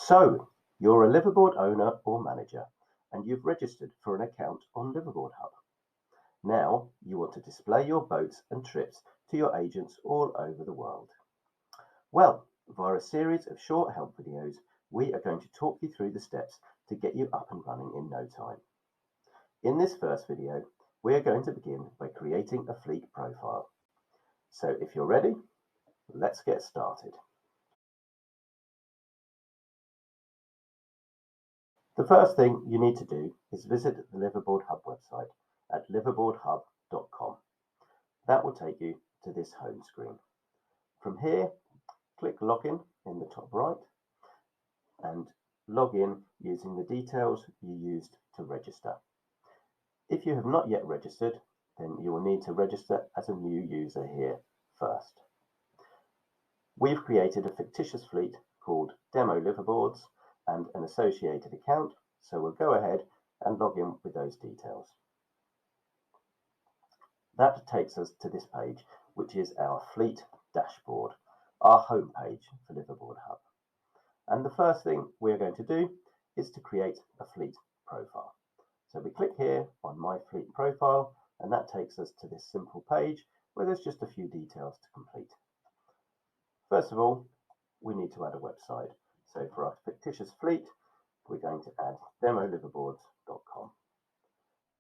So, you're a liveaboard owner or manager, and you've registered for an account on Liveaboard Hub. Now, you want to display your boats and trips to your agents all over the world. Well, via a series of short help videos, we are going to talk you through the steps to get you up and running in no time. In this first video, we are going to begin by creating a fleet profile. So if you're ready, let's get started. The first thing you need to do is visit the Liveaboard Hub website at liveaboardhub.com. That will take you to this home screen. From here, click Login in the top right and log in using the details you used to register. If you have not yet registered, then you will need to register as a new user here first. We've created a fictitious fleet called Demo Liveaboards and an associated account, so we'll go ahead and log in with those details. That takes us to this page, which is our fleet dashboard, our home page for Liveaboard Hub. And the first thing we're going to do is to create a fleet profile. So we click here on My Fleet Profile, and that takes us to this simple page where there's just a few details to complete. First of all, we need to add a website. So for our fictitious fleet, we're going to add demoliveaboards.com.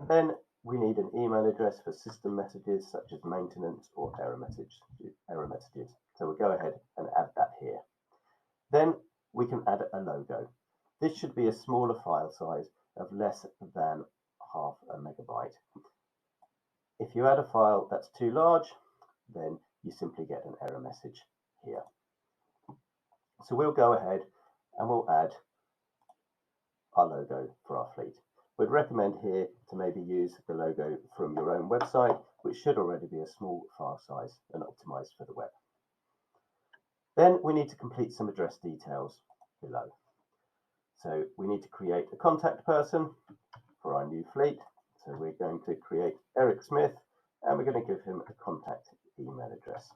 Then we need an email address for system messages such as maintenance or error messages. So we'll go ahead and add that here. Then we can add a logo. This should be a smaller file size of less than half a megabyte. If you add a file that's too large, then you simply get an error message here. So we'll go ahead and we'll add our logo for our fleet. We'd recommend here to maybe use the logo from your own website, which should already be a small file size and optimized for the web. Then we need to complete some address details below. So we need to create a contact person for our new fleet. So we're going to create Eric Smith, and we're going to give him a contact email address.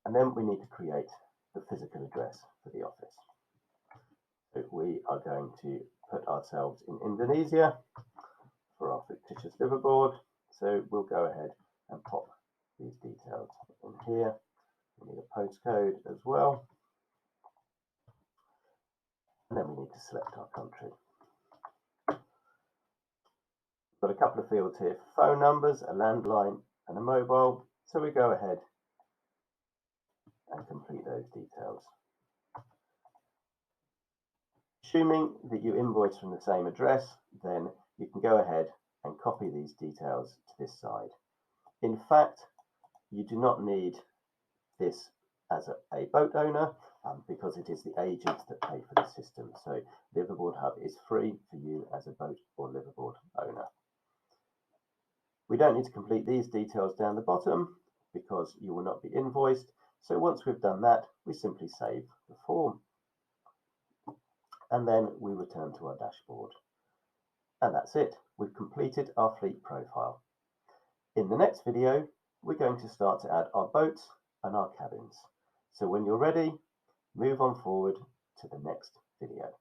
And then we need to create the physical address for the office. So we are going to put ourselves in Indonesia for our fictitious liveaboard. So we'll go ahead and pop these details in here. We need a postcode as well. And then we need to select our country. We've got a couple of fields here for phone numbers, a landline and a mobile. So we go ahead and complete those details. Assuming that you invoice from the same address, then you can go ahead and copy these details to this side. In fact, you do not need this as a boat owner because it is the agents that pay for the system. So Liveaboard Hub is free for you as a boat or liveaboard owner. We don't need to complete these details down the bottom because you will not be invoiced. So once we've done that, we simply save the form. And then we return to our dashboard. And that's it. We've completed our fleet profile. In the next video, we're going to start to add our boats and our cabins. So when you're ready, move on forward to the next video.